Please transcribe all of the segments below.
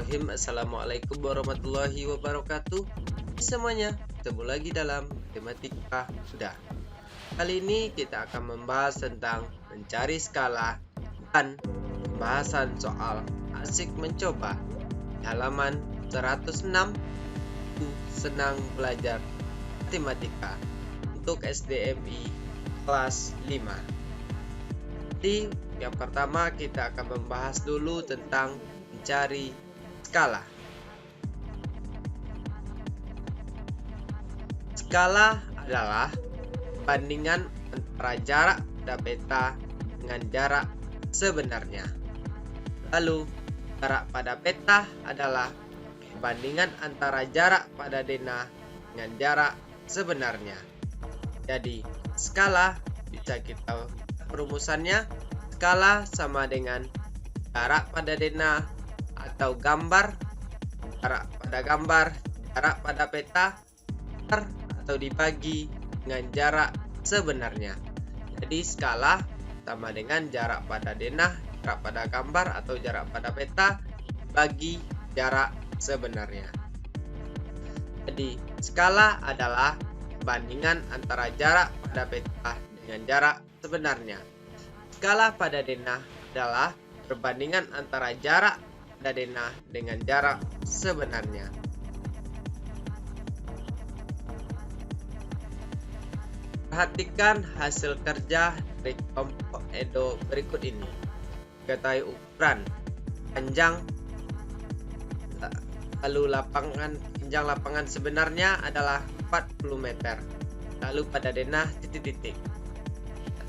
Bismillahirrahmanirrahim. Assalamualaikum warahmatullahi wabarakatuh semuanya. Ketemu lagi dalam matematika mudah. Kali ini kita akan membahas tentang mencari skala dan pembahasan soal asik mencoba halaman 106. Senang belajar matematika untuk SDMI kelas 5. Jadi yang pertama kita akan membahas dulu tentang mencari skala. Skala adalah perbandingan antara jarak pada peta dengan jarak sebenarnya. Lalu jarak pada peta adalah perbandingan antara jarak pada denah dengan jarak sebenarnya. Jadi skala bisa kita perumusannya, skala sama dengan jarak pada denah atau gambar, jarak pada gambar, jarak pada peta, atau dibagi dengan jarak sebenarnya. Jadi skala sama dengan jarak pada denah, jarak pada gambar atau jarak pada peta bagi jarak sebenarnya. Jadi skala adalah perbandingan antara jarak pada peta dengan jarak sebenarnya. Skala pada denah adalah perbandingan antara jarak pada denah dengan jarak sebenarnya. Perhatikan hasil kerja dari kelompok Edo berikut ini. Ketahui ukuran panjang, lalu panjang lapangan sebenarnya adalah 40 meter. Lalu pada denah titik-titik.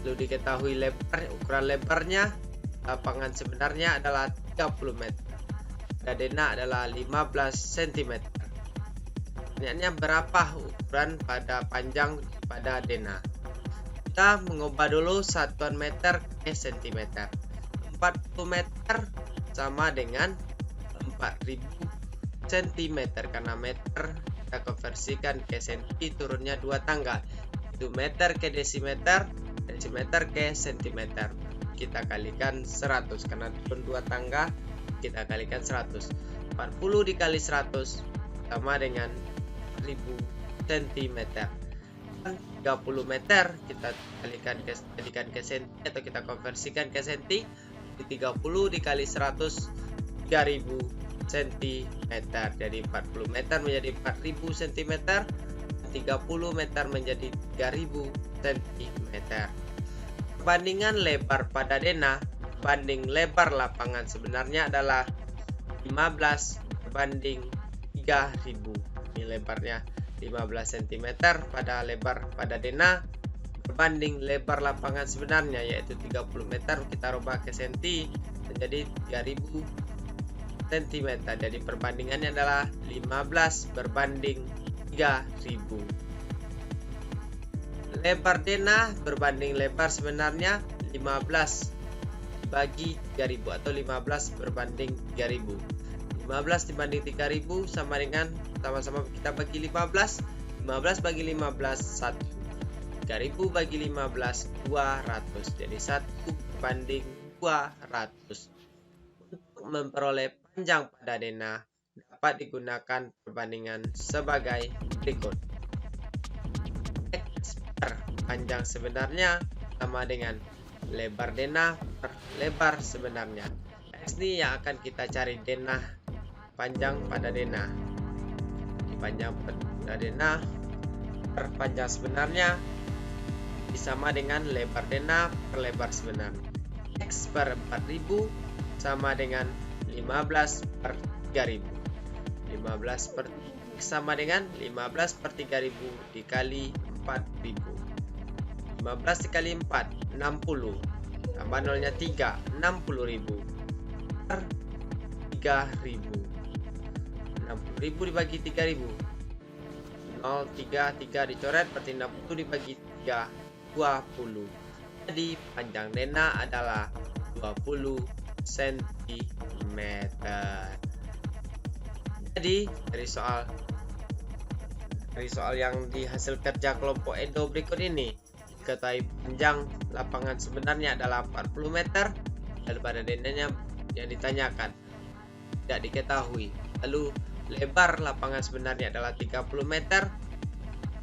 Lalu diketahui lebar, ukuran lebarnya lapangan sebenarnya adalah 30 meter. Pada denah adalah 15 cm. Pertanyaannya berapa ukuran pada panjang pada denah? Kita mengubah dulu satuan meter ke cm. 40 meter sama dengan 4000 cm, karena meter kita konversikan ke senti turunnya 2 tanggal. Itu meter ke desimeter, desimeter ke sentimeter. Kita kalikan 100 karena turun 2 tangga, kita kalikan 100. 40 dikali 100 sama dengan 1000 cm. 30 meter kita jadikan ke senti atau kita konversikan ke senti. 30 dikali 100 3000 cm. Jadi 40 meter menjadi 4000 cm, 30 meter menjadi 3000 cm. Perbandingan lebar pada denah banding lebar lapangan sebenarnya adalah 15 berbanding 3000. Ini lebarnya 15 cm pada lebar pada denah berbanding lebar lapangan sebenarnya yaitu 30 meter, kita rubah ke senti menjadi 3000 cm. Jadi perbandingannya adalah 15 berbanding 3000. Lebar denah berbanding lebar sebenarnya 15 bagi 3000 atau 15 berbanding 3000. 15 dibanding 3000 sama dengan sama-sama kita bagi 15. 15 bagi 15 1. 3000 bagi 15 200. Jadi 1 berbanding 200. Untuk memperoleh panjang pada denah dapat digunakan perbandingan sebagai berikut. X per panjang sebenarnya sama dengan lebar denah per lebar sebenarnya. X ini yang akan kita cari denah, panjang pada denah. Di panjang pada denah per panjang sebenarnya sama dengan lebar denah per lebar sebenarnya. X per 4000 sama dengan 15 per 3000. 15 per X sama dengan 15 per 3000 dikali 4000. 15 dikali 4 60. Tambah nolnya 3 60.000 per 3000. 60.000 dibagi 3000. 0 3 dicoret berarti 60 dibagi 3 20. Jadi panjang denah adalah 20 cm. Jadi dari soal yang di hasil kerja kelompok Edo berikut ini, diketahui panjang lapangan sebenarnya adalah 40 meter dan pada denahnya yang ditanyakan tidak diketahui. Lalu lebar lapangan sebenarnya adalah 30 meter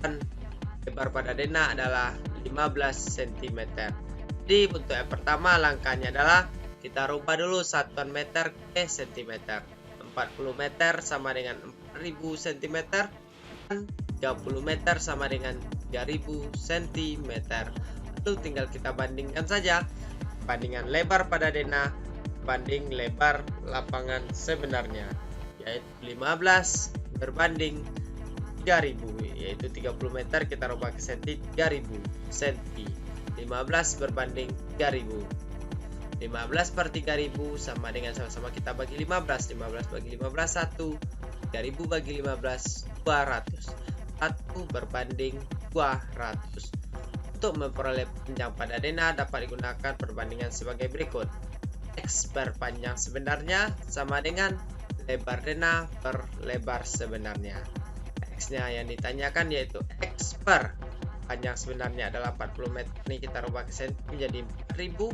dan lebar pada denah adalah 15 cm. Jadi untuk yang pertama langkahnya adalah kita rubah dulu satuan meter ke cm. 40 meter sama dengan 4000 cm dan 30 meter sama dengan 3000 cm. Lalu tinggal kita bandingkan saja bandingan lebar pada denah banding lebar lapangan sebenarnya, yaitu 15 berbanding 3000, yaitu 30 meter kita rubah ke senti 3000 cm. 15 berbanding 3000. 15 per 3000 sama dengan sama-sama kita bagi 15. 15 bagi 15 1. 3000 bagi 15 200. 1 berbanding 200. Untuk memperoleh panjang pada denah dapat digunakan perbandingan sebagai berikut. X per panjang sebenarnya sama dengan lebar denah per lebar sebenarnya. X-nya yang ditanyakan yaitu X per panjang sebenarnya adalah 40 meter. Ini kita rubah ke cm menjadi 4000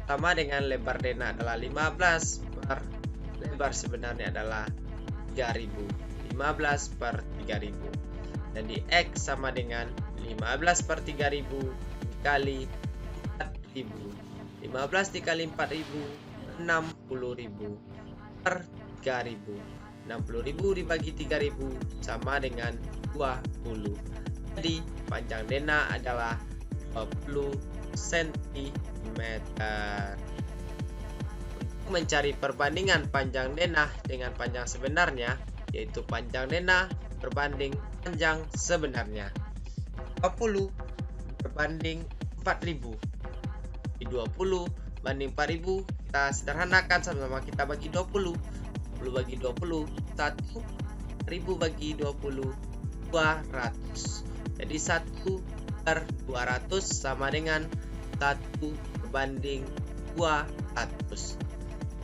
sama dengan lebar denah adalah 15 per lebar sebenarnya adalah 3000. 15 per 3000. Jadi X sama dengan 15 per 3000 dikali 4000. 15 dikali 4000 60.000 per 3000. 60.000 dibagi 3.000 sama dengan 20. Jadi panjang denah adalah 20 cm. Untuk mencari perbandingan panjang denah dengan panjang sebenarnya, yaitu panjang denah berbanding panjang sebenarnya. 20 berbanding 4000. Di 20 banding 4000 kita sederhanakan sama-sama kita bagi 20. 20 bagi 20 1. 1000 bagi 20 200. Jadi 1 per 200 sama dengan 1 berbanding 200.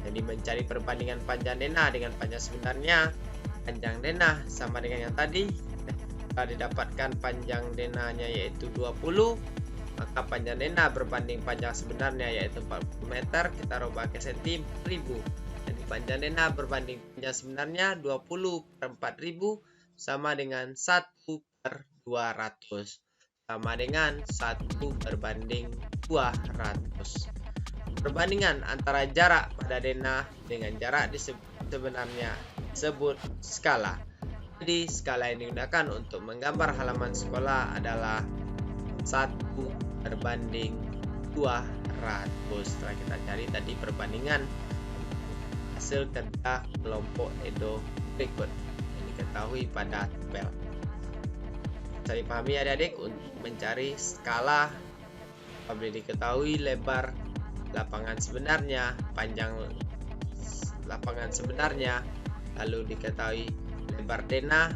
Jadi mencari perbandingan panjang denah dengan panjang sebenarnya, panjang denah sama dengan yang tadi. Setelah didapatkan panjang denahnya yaitu 20, maka panjang denah berbanding panjang sebenarnya yaitu 40 meter, kita rubah ke cm 1000. Jadi panjang denah berbanding panjang sebenarnya 20 per 4000 sama dengan 1 per 200. Sama dengan 1 berbanding 200. Perbandingan antara jarak pada denah dengan jarak sebenarnya disebut skala. Jadi skala yang digunakan untuk menggambar halaman sekolah adalah 1 berbanding 200. Setelah kita cari tadi perbandingan hasil kerja kelompok Edo berikut yang diketahui pada tabel. Bisa dipahami adik-adik untuk mencari skala apabila diketahui lebar lapangan sebenarnya, panjang lapangan sebenarnya, lalu diketahui lebar denah,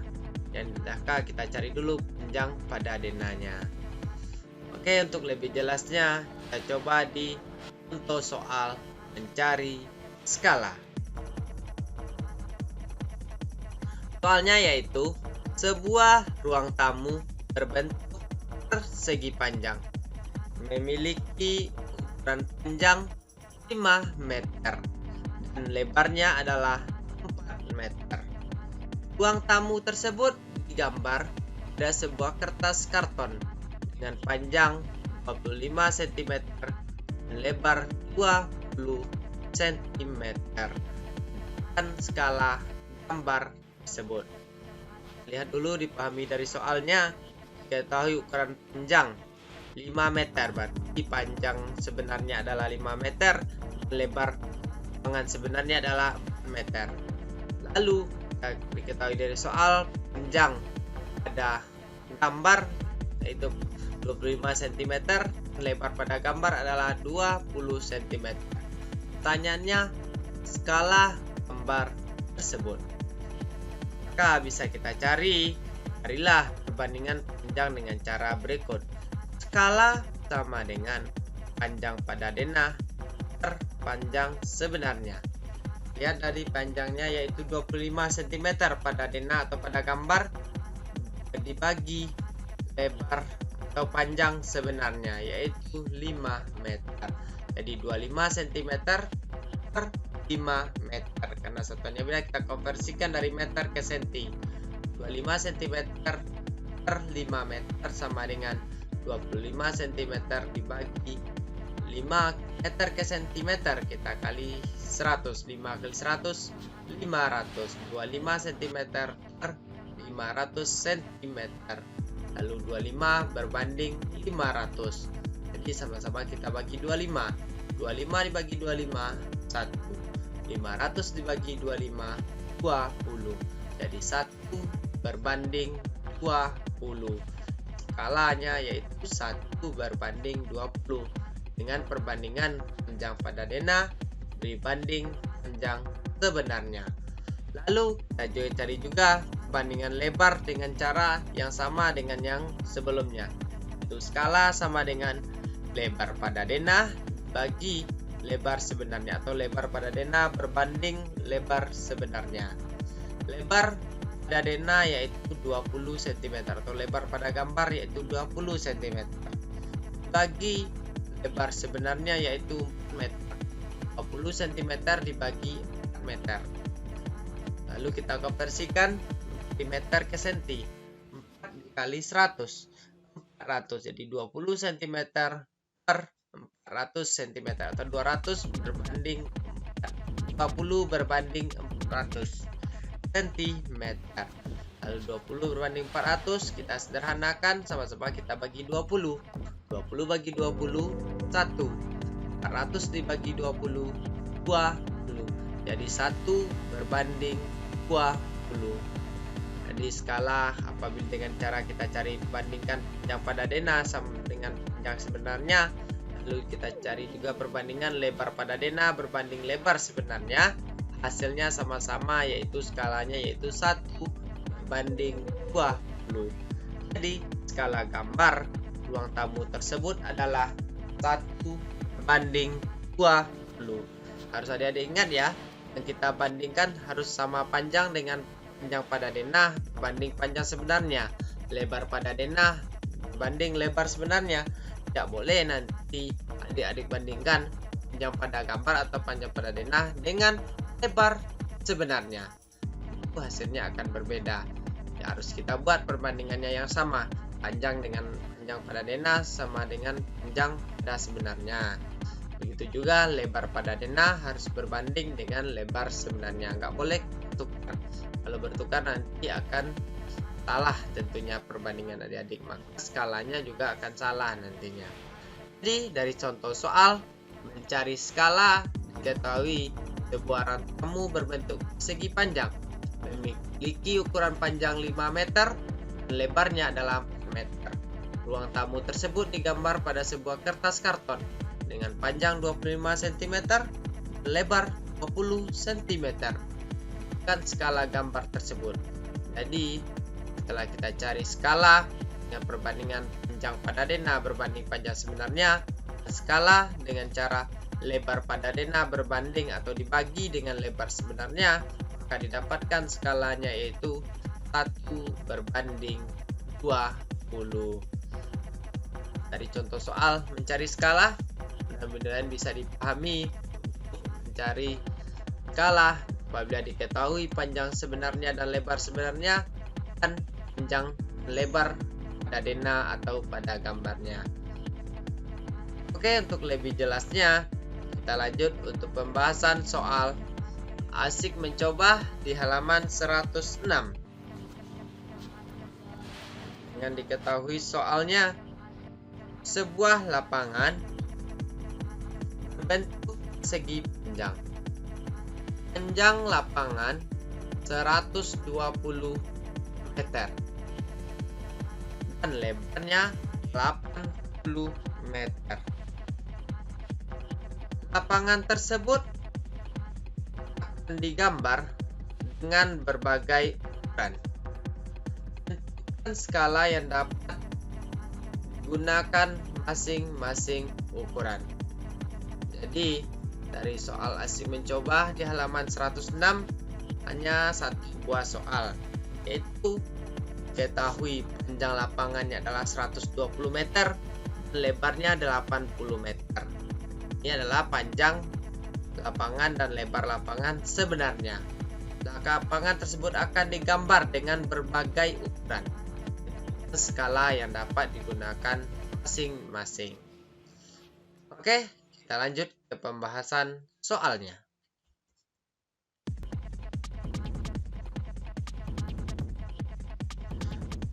yang maka kita cari dulu panjang pada denahnya. Oke, untuk lebih jelasnya kita coba di contoh soal mencari skala. Soalnya yaitu sebuah ruang tamu berbentuk persegi panjang memiliki ukuran panjang 5 meter dan lebarnya adalah 4 meter. Ruang tamu tersebut digambar pada sebuah kertas karton dengan panjang 25 cm dan lebar 20 cm dan skala gambar tersebut. Lihat dulu, dipahami dari soalnya. Diketahui ukuran panjang 5 meter, berarti panjang sebenarnya adalah 5 meter, lebar lapangan sebenarnya adalah 4 meter. Lalu diketahui dari soal panjang pada gambar yaitu 25 cm, lebar pada gambar adalah 20 cm. Pertanyaannya, skala gambar tersebut. Maka bisa kita carilah perbandingan panjang dengan cara berikut. Skala sama dengan panjang pada denah per panjang sebenarnya. Lihat dari panjangnya yaitu 25 cm pada denah atau pada gambar dibagi lebar atau panjang sebenarnya yaitu 5 meter. Jadi 25 cm per 5 meter. Karena satuannya beda, kita konversikan dari meter ke senti. 25 cm per 5 meter sama dengan 25 cm dibagi 5 meter ke sentimeter, kita kali 100. 5 kali 100 500. 25 cm per 500 cm, lalu 25 berbanding 500. Jadi sama-sama kita bagi 25. 25 dibagi 25 1. 500 dibagi 25 20. Jadi 1 berbanding 20. Skalanya yaitu 1 berbanding 20 dengan perbandingan panjang pada denah berbanding panjang sebenarnya. Lalu kita cari juga perbandingan lebar dengan cara yang sama dengan yang sebelumnya. Itu skala sama dengan lebar pada denah bagi lebar sebenarnya, atau lebar pada denah berbanding lebar sebenarnya. Lebar pada denah yaitu 20 cm, atau lebar pada gambar yaitu 20 cm bagi lebar sebenarnya yaitu meter. 20 cm dibagi 4 meter. Lalu kita konversikan di meter ke senti. 4 dikali 100 400, jadi 20 cm per 400 cm, atau 200 berbanding 40 berbanding 400 cm. Lalu 20 berbanding 400 kita sederhanakan, sama-sama kita bagi 20. 20 bagi 20 1. 400 dibagi 20 20. Jadi 1 berbanding 20. Jadi skala apabila dengan cara kita cari bandingkan panjang pada denah sama dengan panjang sebenarnya, lalu kita cari juga perbandingan lebar pada denah berbanding lebar sebenarnya, hasilnya sama-sama yaitu skalanya yaitu 1 berbanding 20. Jadi skala gambar ruang tamu tersebut adalah 1 berbanding 20. Harus adik-adik ingat ya, yang kita bandingkan harus sama panjang dengan panjang pada denah berbanding panjang sebenarnya. Lebar pada denah berbanding lebar sebenarnya. Tidak boleh nanti adik-adik bandingkan panjang pada gambar atau panjang pada denah dengan lebar sebenarnya. Itu hasilnya akan berbeda. Ya, harus kita buat perbandingannya yang sama. Panjang dengan panjang pada denah sama dengan panjang pada sebenarnya. Begitu juga lebar pada denah harus berbanding dengan lebar sebenarnya. Nggak boleh bertukar. Kalau bertukar nanti akan salah tentunya perbandingan adik-adik, maka skalanya juga akan salah nantinya. Jadi dari contoh soal mencari skala, diketahui sebuah rantamu berbentuk persegi panjang memiliki ukuran panjang 5 meter dan lebarnya adalah 4 meter. Ruang tamu tersebut digambar pada sebuah kertas karton dengan panjang 25 cm, lebar 20 cm. Kan skala gambar tersebut. Jadi setelah kita cari skala dengan perbandingan panjang pada denah berbanding panjang sebenarnya, skala dengan cara lebar pada denah berbanding atau dibagi dengan lebar sebenarnya, maka didapatkan skalanya yaitu 1 berbanding 20. Dari contoh soal mencari skala, mudah-mudahan bisa dipahami. Mencari skala apabila diketahui panjang sebenarnya dan lebar sebenarnya dan panjang lebar pada denah atau pada gambarnya. Oke, untuk lebih jelasnya kita lanjut untuk pembahasan soal asik mencoba di halaman 106. Dengan diketahui soalnya, sebuah lapangan berbentuk segi panjang. Panjang lapangan 120 meter dan lebarnya 80 meter. Lapangan tersebut akan digambar dengan berbagai ukuran. Tentukan skala yang dapat digunakan masing-masing ukuran. Jadi dari soal asik mencoba di halaman 106 hanya satu buah soal, yaitu ketahui panjang lapangannya adalah 120 meter, lebarnya 80 meter. Ini adalah panjang lapangan dan lebar lapangan sebenarnya. Lapangan tersebut akan digambar dengan berbagai ukuran skala yang dapat digunakan masing-masing. Oke, kita lanjut ke pembahasan soalnya.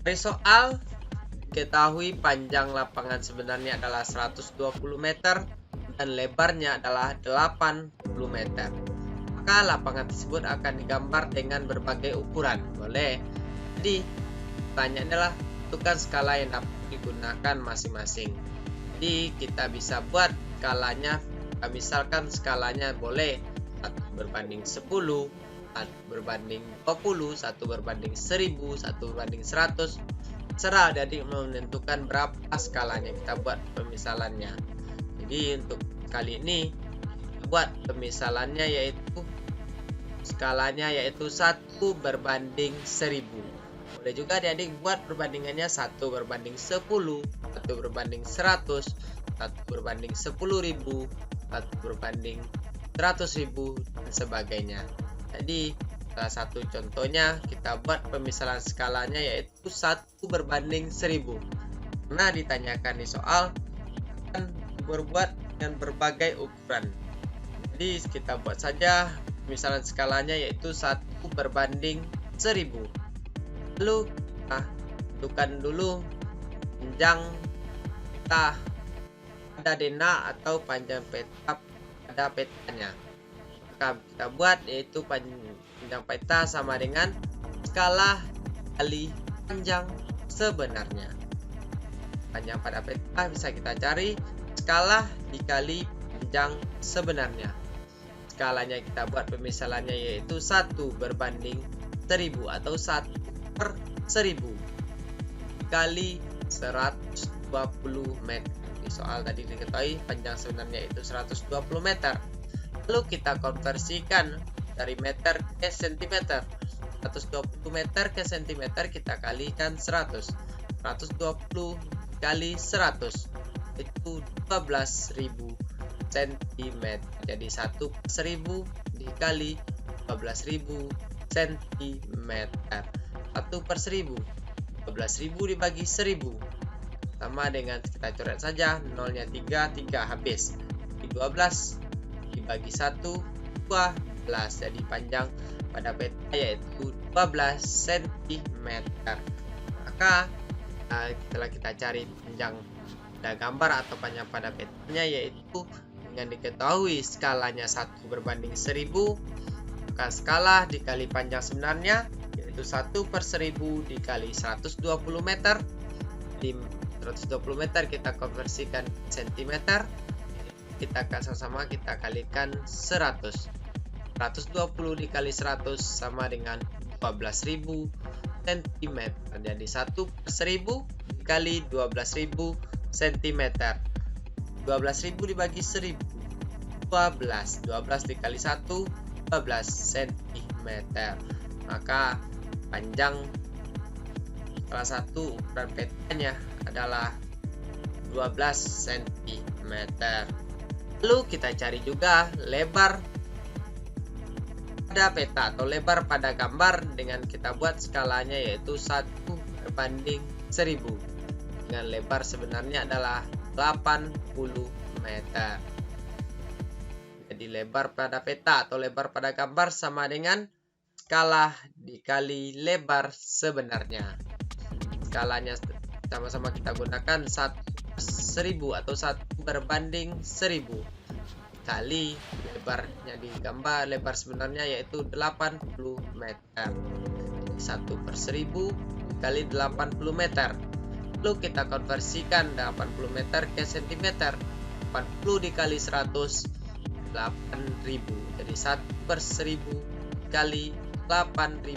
Dari soal, diketahui panjang lapangan sebenarnya adalah 120 meter dan lebarnya adalah 80 meter. Maka lapangan tersebut akan digambar dengan berbagai ukuran. Boleh. Jadi, pertanyaannya adalah tentukan skala yang dapat digunakan masing-masing. Jadi, kita bisa buat skalanya, misalkan skalanya boleh 1 berbanding 10, 1 berbanding 20, 1 berbanding 1000, 1 berbanding 100. Serah jadi menentukan berapa skalanya, kita buat pemisalannya. Jadi untuk kali ini kita buat pemisalannya yaitu skalanya yaitu 1 berbanding 1000. Boleh juga adik buat perbandingannya 1 berbanding 10, 1 berbanding 100, 1 berbanding 10.000, 1 berbanding 100.000 dan sebagainya. Jadi salah satu contohnya kita buat pemisalan skalanya yaitu 1 berbanding 1000. Karena ditanyakan di soal akan berbuat dengan berbagai ukuran. Jadi kita buat saja pemisalan skalanya yaitu 1 berbanding 1000. Lalu kita tentukan dulu panjang peta pada denah atau panjang peta pada petanya. Maka kita buat yaitu panjang peta sama dengan skala kali panjang sebenarnya. Panjang pada peta bisa kita cari skala dikali panjang sebenarnya. Skalanya kita buat pemisalannya yaitu 1 berbanding 1000 atau 1 per 1000 dikali 120 meter. Di soal tadi diketahui panjang sebenarnya itu 120 meter. Lalu kita konversikan dari meter ke sentimeter. 120 meter ke sentimeter kita kalikan 100. 120 kali 100 itu 12.000 cm. Jadi 1 per 1000 dikali 12.000 cm. 1 per 1000 12.000 dibagi 1000 sama dengan kita coret saja, nolnya 3 habis. 12 dibagi 1 12. Jadi panjang pada peta yaitu 12 cm. Maka setelah kita cari panjang pada gambar atau panjang pada petanya yaitu dengan diketahui skalanya 1 berbanding 1000, maka skala dikali panjang sebenarnya yaitu 1 per 1000 dikali 120 meter. Di 120 meter kita konversikan cm, kita sama-sama kita kalikan 100. 120 dikali 100 sama dengan 12.000 cm. Jadi 1 per 1000 dikali 12.000 cm. 12.000 dibagi 1000 12. 12 dikali 1 12 cm. Maka panjang salah satu ukuran petanya adalah 12 cm. Lalu kita cari juga lebar pada peta atau lebar pada gambar dengan kita buat skalanya yaitu 1 berbanding 1000 dengan lebar sebenarnya adalah 80 meter. Jadi lebar pada peta atau lebar pada gambar sama dengan skala dikali lebar sebenarnya. Skalanya sama-sama kita gunakan 1 per 1000 atau 1 berbanding 1000 kali lebarnya di gambar, lebar sebenarnya yaitu 80 meter. 1 per 1000 kali 80 meter. Lalu kita konversikan 80 meter ke cm. 80 dikali 100 8000. Jadi 1 per 1000 kali 8000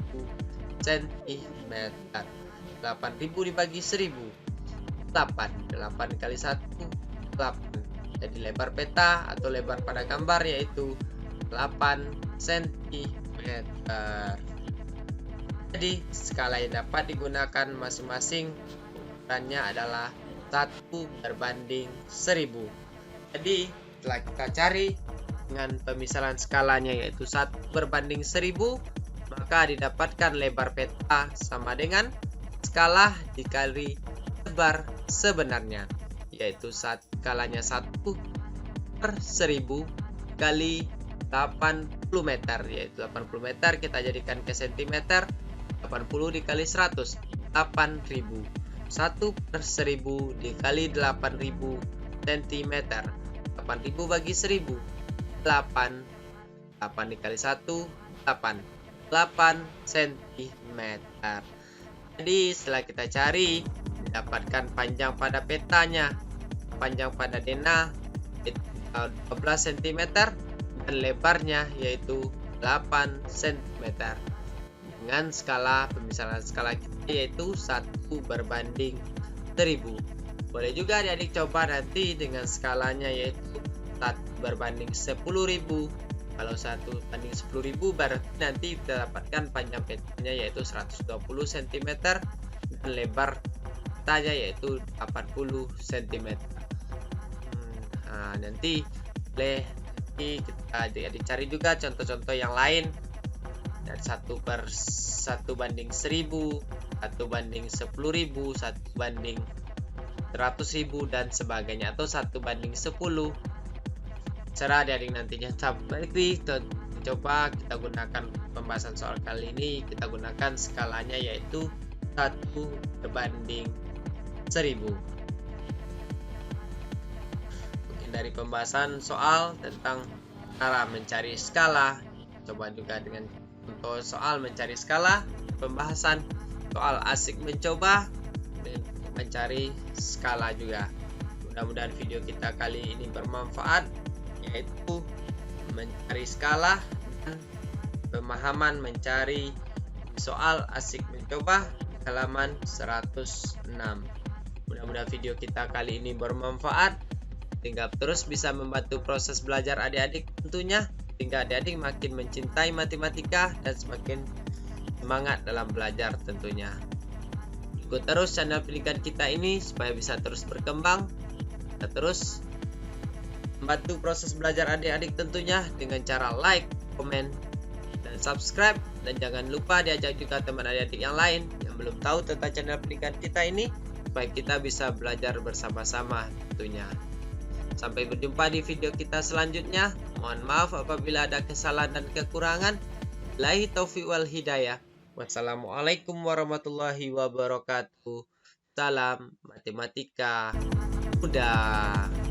cm. 8000 dibagi 1000 8. 8 kali 1 8. Jadi lebar peta atau lebar pada gambar yaitu 8 cm. Jadi skala yang dapat digunakan masing-masing ukurannya adalah 1 berbanding 1000. Jadi setelah kita cari dengan pemisalan skalanya yaitu 1/1000, maka didapatkan lebar peta sama dengan skala dikali lebar sebenarnya, yaitu skalanya 1/1000 kali 80 meter, yaitu 80 meter kita jadikan ke sentimeter, 80 dikali 100, 8000. 1/1000 dikali 8000 cm. 8000 bagi 1000, 8. 8 dikali 1, 8. 8 cm. Jadi setelah kita cari, dapatkan panjang pada petanya. Panjang pada denah itu 12 cm dan lebarnya yaitu 8 cm. Dengan skala pemisalan skala kita yaitu 1/1000. Boleh juga adik-adik coba nanti dengan skalanya yaitu 1/10.000. Kalau 1/10.000 berarti nanti kita dapatkan panjang petanya yaitu 120 cm dan lebar petanya yaitu 80 cm. Nah, nanti boleh kita adik-adik cari juga contoh-contoh yang lain. Dan 1/1000, 1/10.000, 1/100.000 dan sebagainya, atau 1/10. Serah adik-adik nantinya. Tapi coba kita gunakan pembahasan soal kali ini, kita gunakan skalanya yaitu 1/1000. Mungkin dari pembahasan soal tentang cara mencari skala, coba juga dengan contoh soal mencari skala, pembahasan soal asik mencoba dan mencari skala juga. Mudah-mudahan video kita kali ini bermanfaat, yaitu mencari skala dan pemahaman mencari soal asik mencoba halaman 106. Mudah-mudahan video kita kali ini bermanfaat sehingga terus bisa membantu proses belajar adik-adik tentunya, sehingga adik-adik makin mencintai matematika dan semakin semangat dalam belajar tentunya. Ikut terus channel pilihan kita ini supaya bisa terus berkembang dan terus membantu proses belajar adik-adik tentunya dengan cara like, komen, dan subscribe. Dan jangan lupa diajak juga teman adik-adik yang lain yang belum tahu tentang channel pilihan kita ini supaya kita bisa belajar bersama-sama tentunya. Sampai berjumpa di video kita selanjutnya. Mohon maaf apabila ada kesalahan dan kekurangan. Billahi taufiq wal hidayah. Wassalamualaikum warahmatullahi wabarakatuh. Salam matematika mudah.